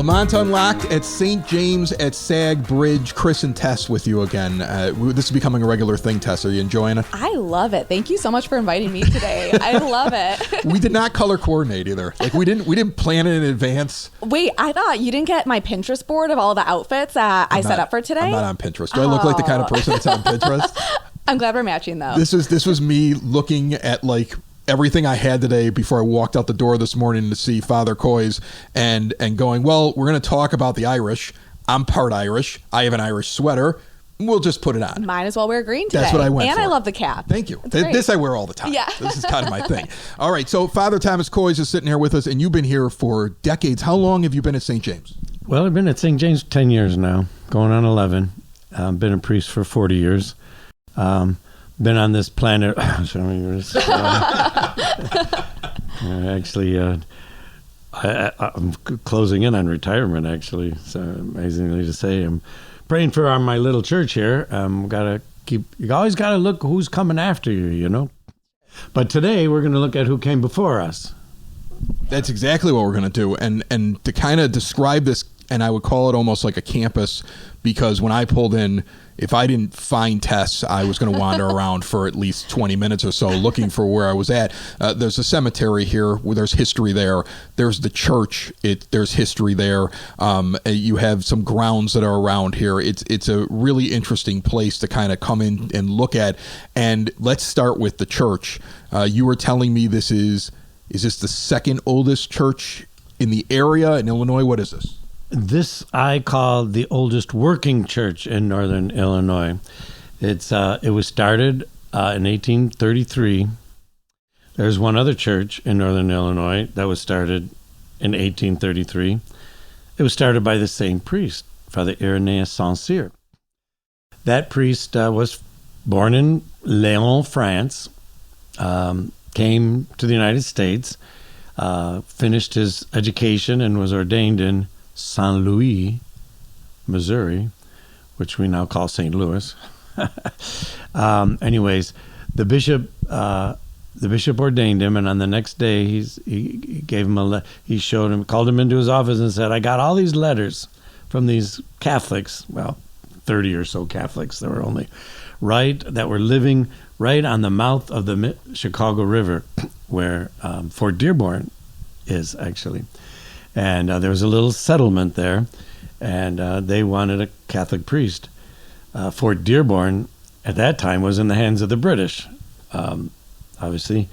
Lemont Unlocked at St. James at Sag Bridge. Chris and Tess with you again. This is becoming a regular thing, Tess. Are you enjoying it? I love it. Thank you so much for inviting me today. I love it. We did not color coordinate either. Like we didn't plan it in advance. Wait, I thought you didn't get my Pinterest board of all the outfits I set up for today? I'm not on Pinterest. Do I look like the kind of person that's on Pinterest? I'm glad we're matching though. This was me looking at like everything I had today before I walked out the door this morning to see Father Koys and going, well, we're going to talk about the Irish. I'm part Irish. I have an Irish sweater. We'll just put it on. Might as well wear green today. That's what I went for. And I love the cap. Thank you. This I wear all the time. Yeah. This is kind of my thing. All right. So Father Thomas Koys is sitting here with us, and you've been here for decades. How long have you been at St. James? Well, I've been at St. James 10 years now, going on 11. Been a priest for 40 years. Been on this planet so many years. I'm closing in on retirement, actually. So amazingly to say, I'm praying for my little church here. You always got to look who's coming after you, you know. But today we're going to look at who came before us. That's exactly what we're going to do. And to kind of describe this, and I would call it almost like a campus, because when I pulled in, if I didn't find Tess, I was going to wander around for at least 20 minutes or so looking for where I was at. There's a cemetery here where there's history there. There's the church. There's history there. You have some grounds that are around here. It's a really interesting place to kind of come in and look at. And let's start with the church. You were telling me is this the second oldest church in the area in Illinois? What is this? This I call the oldest working church in northern Illinois. It was started in 1833. There's one other church in northern Illinois that was started in 1833. It was started by the same priest, Father Irenaeus Saint-Cyr. That priest was born in Lemont, France, came to the United States, finished his education, and was ordained in St. Louis, Missouri, which we now call St. Louis. Anyways, the bishop ordained him, and on the next day, he gave him called him into his office and said, "I got all these letters from these Catholics, well, 30 or so Catholics that were living right on the mouth of the Chicago River, where Fort Dearborn is actually." And there was a little settlement there, and they wanted a Catholic priest. Fort Dearborn, at that time, was in the hands of the British. Obviously,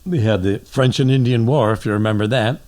we had the French and Indian War, if you remember that.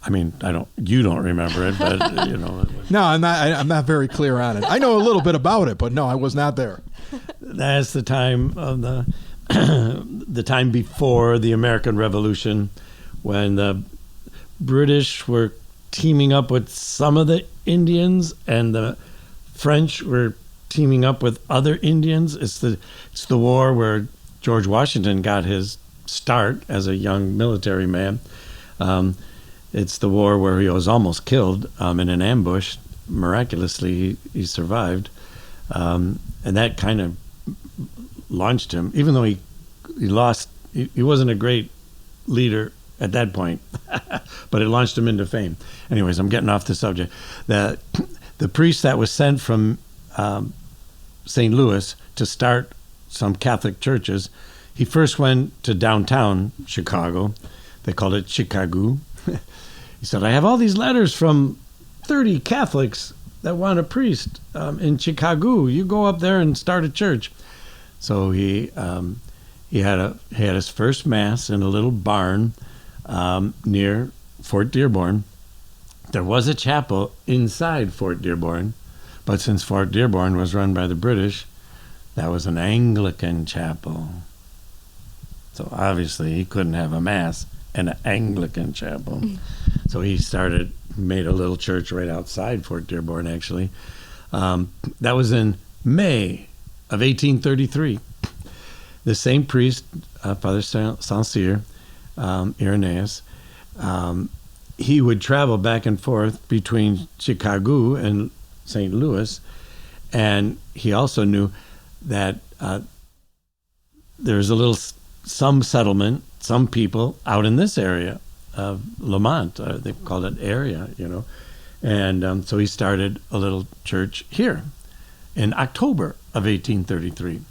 I mean, you don't remember it, but you know. No, I'm not very clear on it. I know a little bit about it, but no, I was not there. That's the time of the time before the American Revolution, when the British were teaming up with some of the Indians, and the French were teaming up with other Indians. It's the war where George Washington got his start as a young military man. It's the war where he was almost killed in an ambush. Miraculously, he survived, and that kind of launched him. Even though he lost, he wasn't a great leader at that point, but it launched him into fame. Anyways, I'm getting off the subject. The priest that was sent from St. Louis to start some Catholic churches, he first went to downtown Chicago. They called it Chicago. He said, "I have all these letters from 30 Catholics that want a priest in Chicago. You go up there and start a church." So he had his first mass in a little barn near Fort Dearborn. There was a chapel inside Fort Dearborn, but since Fort Dearborn was run by the British, that was an Anglican chapel. So obviously he couldn't have a mass in an Anglican chapel. So he made a little church right outside Fort Dearborn, actually. That was in May of 1833. The same priest, Father Saint-Cyr, Irenaeus, he would travel back and forth between Chicago and St. Louis, and he also knew that there's some settlement, some people out in this area of Lemont. They called it area, and so he started a little church here in October of 1833.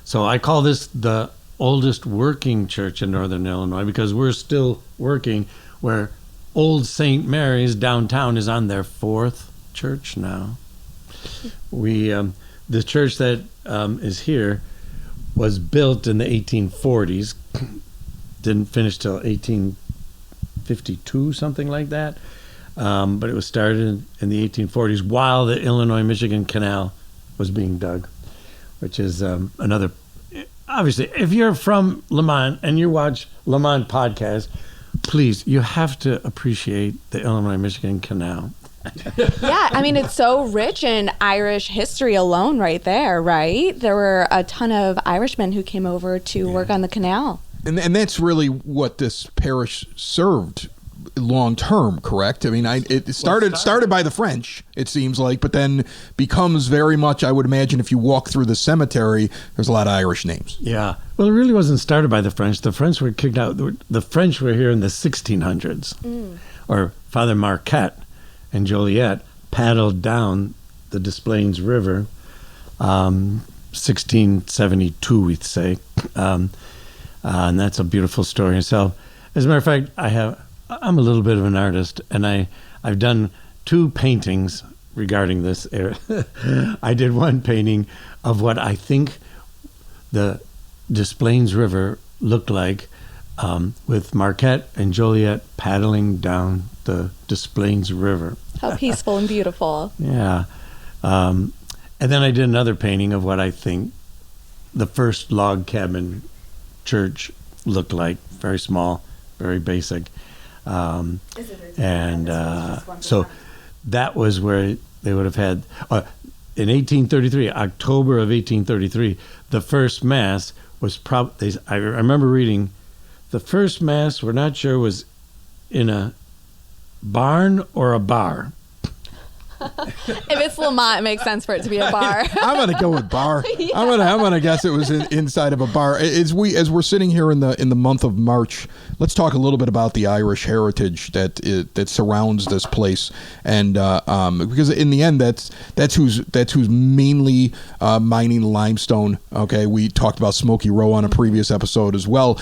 So I call this the oldest working church in Northern Illinois because we're still working, where Old St. Mary's downtown is on their 4th church now. We the church that is here was built in the 1840s, didn't finish till 1852, something like that. But it was started in the 1840s while the Illinois-Michigan Canal was being dug, which is another. Obviously, if you're from Lemont and you watch Lemont podcast, please, you have to appreciate the Illinois-Michigan Canal. Yeah, I mean, it's so rich in Irish history alone right there, right? There were a ton of Irishmen who came over to work on the canal. And that's really what this parish served long term, correct? I mean, it started by the French, it seems like, but then becomes very much, I would imagine, if you walk through the cemetery, there's a lot of Irish names. Yeah. Well, it really wasn't started by the French. The French were kicked out. The French were here in the 1600s. Or Father Marquette and Joliet paddled down the Des River, 1672, we'd say. And that's a beautiful story itself. As a matter of fact, I'm a little bit of an artist, and I've done 2 paintings regarding this area. I did one painting of what I think the Des Plaines River looked like, with Marquette and Joliet paddling down the Des Plaines River. How peaceful and beautiful. Yeah. And then I did another painting of what I think the first log cabin church looked like. Very small, very basic. So that was where they would have had, in 1833, October of 1833, the first Mass was I remember reading, the first Mass, we're not sure, was in a barn or a bar. If it's Lemont, it makes sense for it to be a bar. I'm gonna go with bar. Yeah. I'm gonna guess it was inside of a bar. As we're sitting here in the month of March, let's talk a little bit about the Irish heritage that surrounds this place, and because in the end, that's who's mainly mining limestone. Okay, we talked about Smoky Row on a previous episode as well.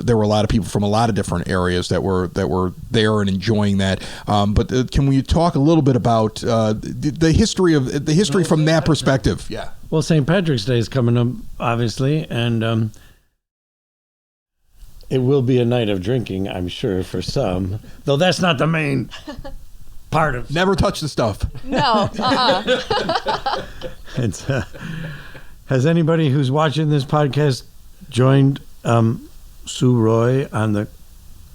There were a lot of people from a lot of different areas that were there and enjoying that. But can we talk a little bit about the history from that perspective? Yeah. Well, St. Patrick's Day is coming up, obviously, and it will be a night of drinking, I'm sure, for some. Though that's not the main part of. Never touch the stuff. No. Has anybody who's watching this podcast joined Sue Roy on the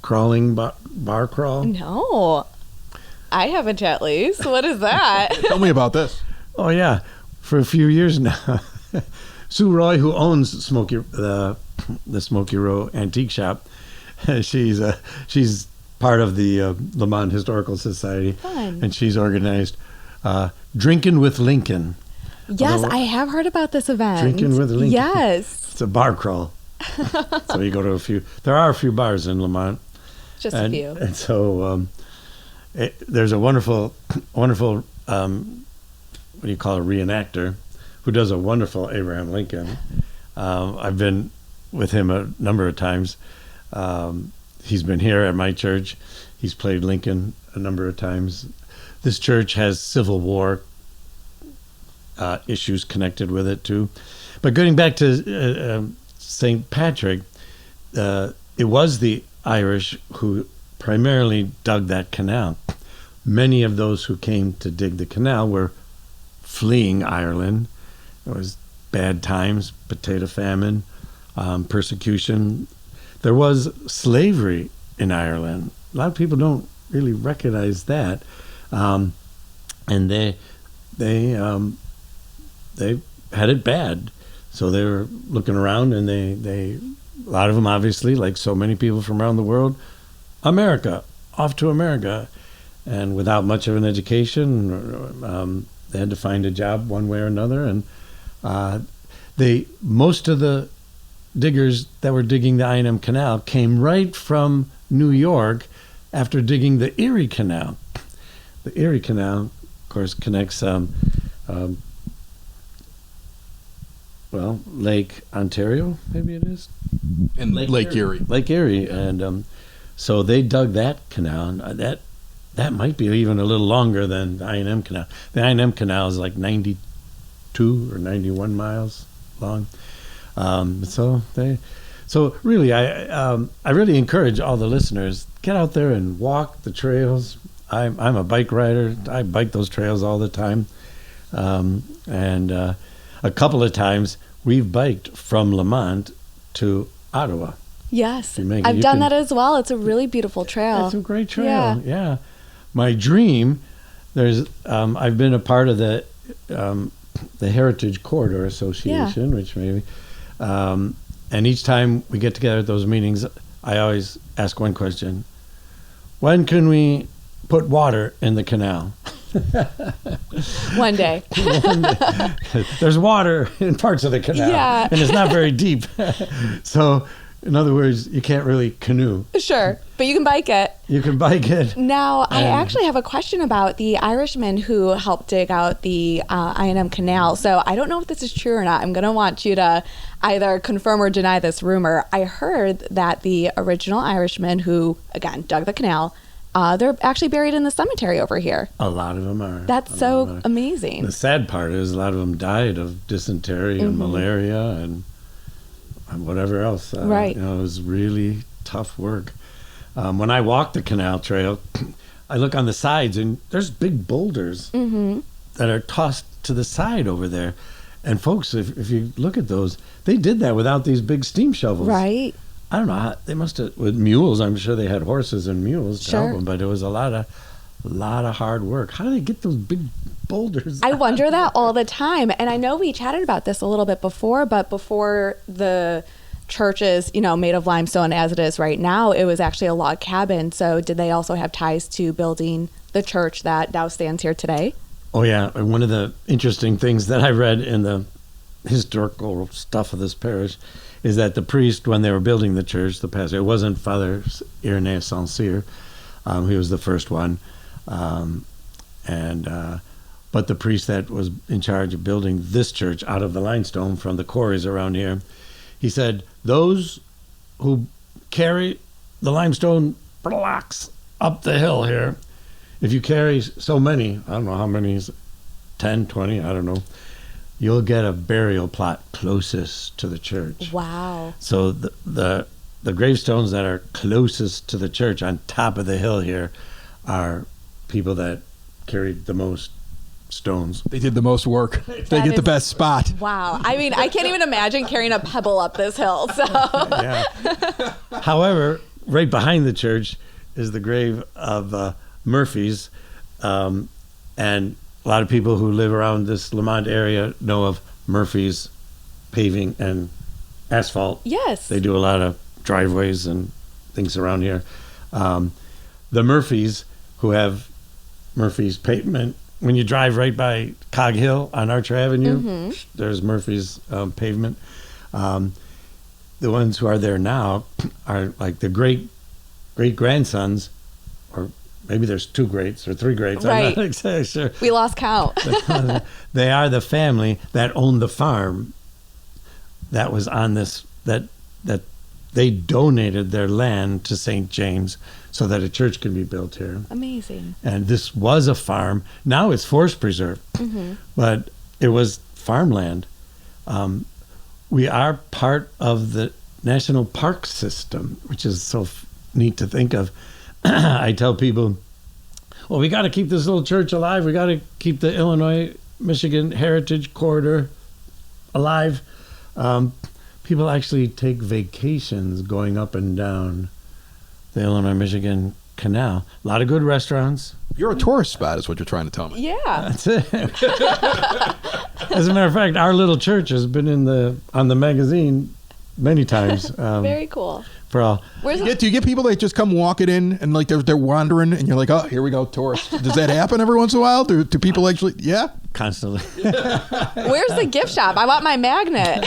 crawling bar crawl? No. I haven't at least. What is that? Tell me about this. Oh, yeah. For a few years now. Sue Roy, who owns the Smoky Row Antique Shop, she's part of the Lemont Historical Society. Fun. And she's organized Drinking with Lincoln. Yes, I have heard about this event. Drinking with Lincoln. Yes. It's a bar crawl. So you go to there are a few bars in Lemont. Just a few. And so there's a wonderful, what do you call a reenactor, who does a wonderful Abraham Lincoln. I've been with him a number of times. He's been here at my church. He's played Lincoln a number of times. This church has Civil War issues connected with it too. But getting back to St. Patrick, it was the Irish who primarily dug that canal. Many of those who came to dig the canal were fleeing Ireland. It was bad times, potato famine, persecution. There was slavery in Ireland. A lot of people don't really recognize that. And they had it bad. So they were looking around, and a lot of them, obviously, like so many people from around the world, America, off to America. And without much of an education, they had to find a job one way or another. And most of the diggers that were digging the I&M Canal came right from New York after digging the Erie Canal. The Erie Canal, of course, connects Lake Ontario, maybe it is, And Lake Erie. Lake Erie, and so they dug that canal. And that might be even a little longer than the I&M Canal. The I&M Canal is like 92 or 91 miles long. So really, I really encourage all the listeners, get out there and walk the trails. I'm a bike rider. I bike those trails all the time, and a couple of times we've biked from Lemont to Ottawa. Yes, I've done that as well. It's a really beautiful trail. It's a great trail. Yeah. My dream, I've been a part of the Heritage Corridor Association, which maybe, and each time we get together at those meetings, I always ask one question: when can we put water in the canal? One day. There's water in parts of the canal, and it's not very deep. So, in other words, you can't really canoe. Sure, but you can bike it. You can bike it. Now, I actually have a question about the Irishmen who helped dig out the I&M Canal. So I don't know if this is true or not. I'm going to want you to either confirm or deny this rumor. I heard that the original Irishmen who, again, dug the canal, they're actually buried in the cemetery over here. A lot of them are. That's so amazing. The sad part is a lot of them died of dysentery and malaria and whatever else. Right. It was really tough work. When I walk the canal trail, I look on the sides and there's big boulders that are tossed to the side over there. And folks, if you look at those, they did that without these big steam shovels. Right. I don't know how they must have, with mules. I'm sure they had horses and mules to help them, but it was a lot of hard work. How do they get those big boulders? I wonder that all the time. And I know we chatted about this a little bit before, but before the church is, made of limestone as it is right now, it was actually a log cabin. So did they also have ties to building the church that now stands here today? Oh yeah, and one of the interesting things that I read in the historical stuff of this parish is that the priest, when they were building the church, the pastor, it wasn't Father Irenaeus Saint-Cyr, he was the first one, but the priest that was in charge of building this church out of the limestone from the quarries around here, he said, those who carry the limestone blocks up the hill here, if you carry so many, I don't know how many, 10, 20, I don't know, you'll get a burial plot closest to the church. Wow. So the gravestones that are closest to the church on top of the hill here are people that carried the most stones. They did the most work. They get the best spot. Wow. I mean, I can't even imagine carrying a pebble up this hill. So. Yeah. However, right behind the church is the grave of Murphy's, and a lot of people who live around this Lemont area know of Murphy's paving and asphalt. Yes. They do a lot of driveways and things around here. The Murphys, who have Murphy's pavement, when you drive right by Cog Hill on Archer Avenue, there's Murphy's pavement. The ones who are there now are like the great-grandsons, or maybe there's 2 greats or 3 greats. Right. I'm not exactly sure. We lost count. They are the family that owned the farm that was on this, that they donated their land to St. James so that a church could be built here. Amazing. And this was a farm. Now it's forest preserve, but it was farmland. We are part of the national park system, which is so neat to think of. I tell people, well, we got to keep this little church alive. We got to keep the Illinois-Michigan Heritage Corridor alive. People actually take vacations going up and down the Illinois-Michigan Canal. A lot of good restaurants. You're a tourist spot is what you're trying to tell me. Yeah. That's it. As a matter of fact, our little church has been on the magazine many times. Very cool. for all. Do you get people that just come walking in and like they're wandering and you're like, oh, here we go, tourists? Does that happen every once in a while? Do people actually? Yeah, constantly. Where's the gift shop? I want my magnet.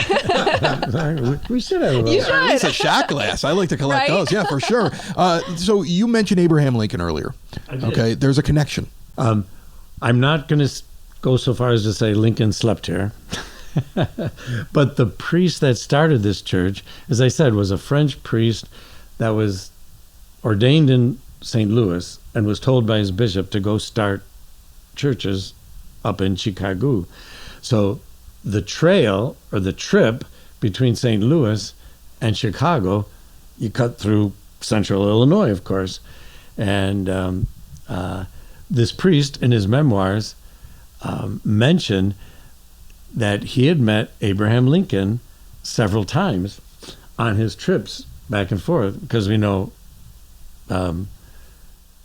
We should have. You should. It's a shot glass. I like to collect Right? those. Yeah, for sure. So you mentioned Abraham Lincoln earlier. Okay, there's a connection. I'm not going to go so far as to say Lincoln slept here. But the priest that started this church, as I said, was a French priest that was ordained in St. Louis and was told by his bishop to go start churches up in Chicago. So the trail or the trip between St. Louis and Chicago, you cut through central Illinois, of course. And this priest in his memoirs mentioned that he had met Abraham Lincoln several times on his trips back and forth, because we know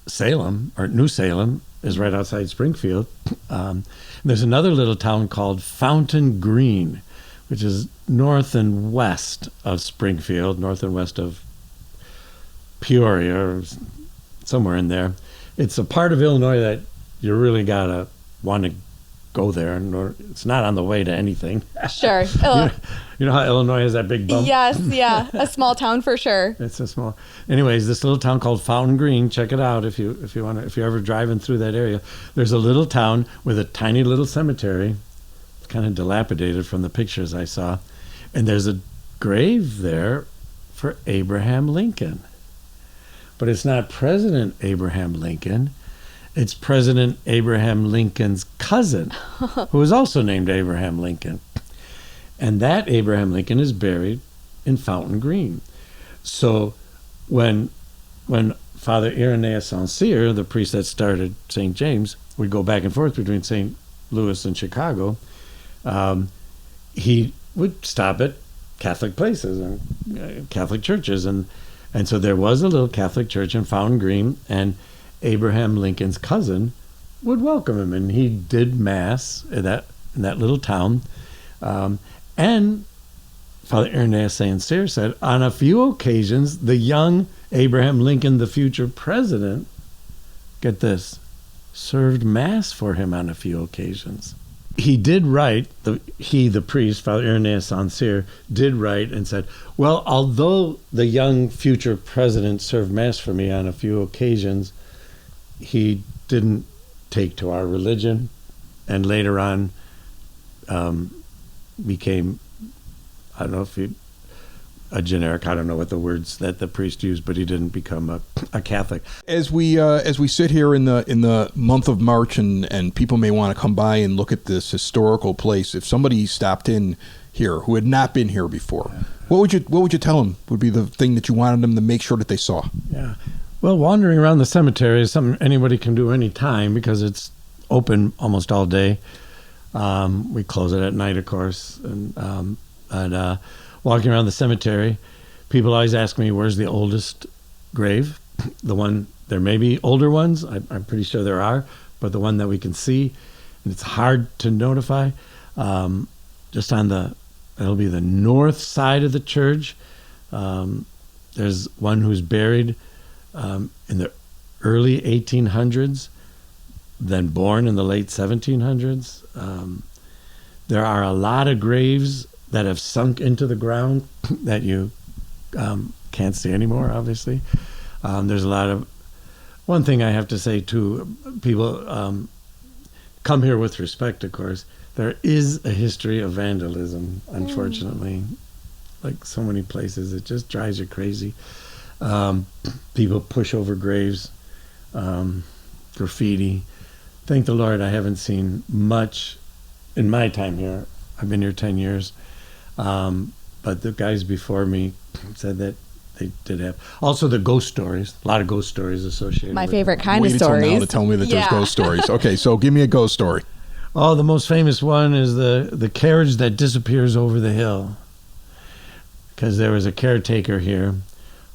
Salem, or New Salem, is right outside Springfield. There's another little town called Fountain Green, which is north and west of Springfield, north and west of Peoria, or somewhere in there. It's a part of Illinois that you really gotta want to go there, and it's not on the way to anything. Sure. You know how Illinois has that big bump? Yes, yeah. A small town for sure. It's a small. Anyways, this little town called Fountain Green. Check it out if you want to. If you're ever driving through that area, there's a little town with a tiny little cemetery. It's kind of dilapidated from the pictures I saw, and there's a grave there for Abraham Lincoln. But it's not President Abraham Lincoln. It's President Abraham Lincoln's cousin, who was also named Abraham Lincoln. And that Abraham Lincoln is buried in Fountain Green. So when Father Irenaeus St. Cyr, the priest that started St. James, would go back and forth between St. Louis and Chicago, he would stop at Catholic places and Catholic churches. And so there was a little Catholic church in Fountain Green, and Abraham Lincoln's cousin would welcome him, and he did mass in that little town. And Father Irenaeus St. Cyr said, on a few occasions, the young Abraham Lincoln, the future president, get this, served mass for him on a few occasions. He did write, the priest, Father Irenaeus St. Cyr, did write and said, well, although the young future president served mass for me on a few occasions, he didn't take to our religion, and later on became, I don't know if a generic, I don't know what the words that the priest used, but he didn't become a Catholic. As we sit here in the month of March, and people may want to come by and look at this historical place, if somebody stopped in here who had not been here before, what would you tell them would be the thing that you wanted them to make sure that they saw? Yeah. Well, wandering around the cemetery is something anybody can do any time because it's open almost all day. We close it at night, of course. And walking around the cemetery, people always ask me, where's the oldest grave? There may be older ones. I'm pretty sure there are, but the one that we can see, and it's hard to notify, just it'll be the north side of the church. There's one who's buried in the early 1800s, then born in the late 1700s. There are a lot of graves that have sunk into the ground that you can't see anymore, obviously. There's a lot of... One thing I have to say, too, people come here with respect, of course. There is a history of vandalism, unfortunately. Like so many places, it just drives you crazy. People push over graves, graffiti. Thank the Lord I haven't seen much in my time here. I've been here 10 years. But the guys before me said that they did have. Also the ghost stories. A lot of ghost stories associated My with favorite it. kind of Wait until stories. now to tell me that there's ghost stories. Okay, so give me a ghost story. Oh, the most famous one is the carriage that disappears over the hill. Because there was a caretaker here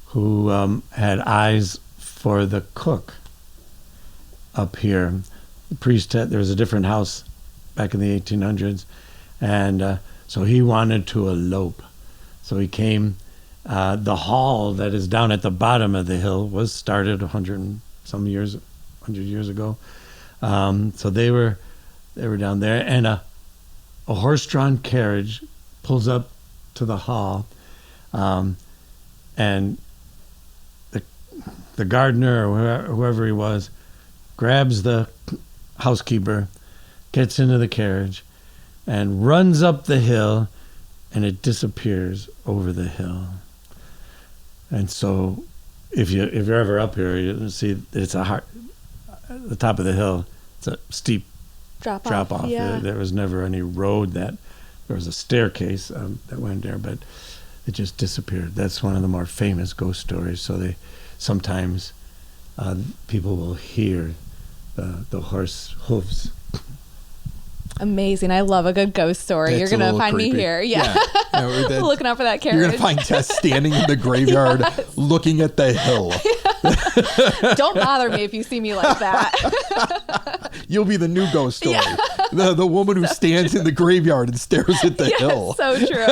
who had eyes for the cook up here. The priest there was a different house back in the 1800s, and so he wanted to elope. So he came The hall that is down at the bottom of the hill was started 100 years ago. So they were down there, and a horse-drawn carriage pulls up to the hall, and the gardener or whoever he was grabs the housekeeper, gets into the carriage, and runs up the hill, and it disappears over the hill. And so, if you're ever up here, you see it's at the top of the hill. It's a steep drop off. Yeah. There was never any road there was a staircase that went there, but it just disappeared. That's one of the more famous ghost stories. So sometimes people will hear the horse hooves. Amazing. I love a good ghost story. That's You're going to find creepy. me here. Yeah. Looking out for that carriage. You're going to find Tess standing in the graveyard looking at the hill. Don't bother me if you see me like that. You'll be the new ghost story. Yeah. The woman who stands in the graveyard and stares at the hill. So true.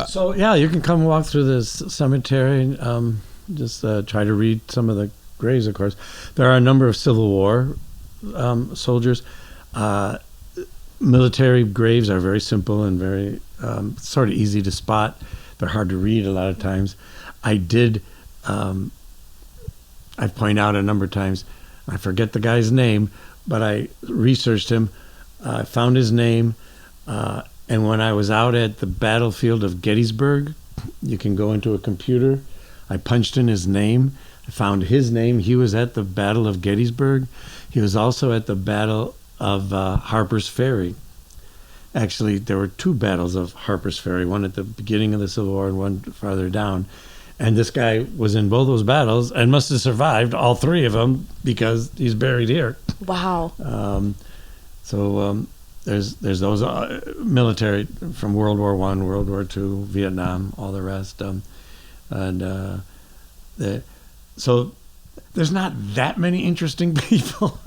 So, yeah, you can come walk through this cemetery and just try to read some of the graves, of course. There are a number of Civil War soldiers. Military graves are very simple and very sort of easy to spot. They're hard to read a lot of times. I point out a number of times, I forget the guy's name, but I researched him, found his name, and when I was out at the battlefield of Gettysburg, you can go into a computer. I punched in his name. I found his name. He was at the Battle of Gettysburg. He was also at the Battle of Harper's Ferry. Actually, there were two battles of Harper's Ferry, one at the beginning of the Civil War and one farther down. And this guy was in both those battles and must have survived all three of them because he's buried here. Wow. There's those military from World War I, World War II, Vietnam, all the rest. So there's not that many interesting people.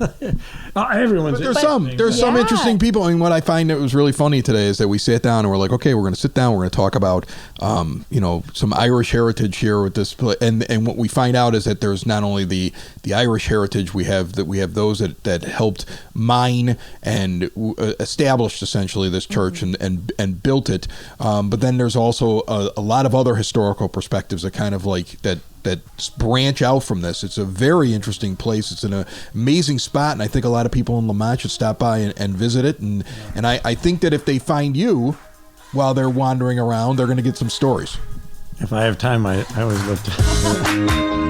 Everyone's But there's some interesting people. I mean, what I find that was really funny today is that we sat down and we're like, okay, we're going to sit down. We're going to talk about, some Irish heritage here with this. And what we find out is that there's not only the Irish heritage we have those that helped mine and established essentially this church and built it. But then there's also a lot of other historical perspectives that kind of like that branch out from this. It's a very interesting place. It's an amazing spot, and I think a lot of people in Lemont should stop by and visit it. And I think that if they find you while they're wandering around, they're going to get some stories. If I have time, I always look to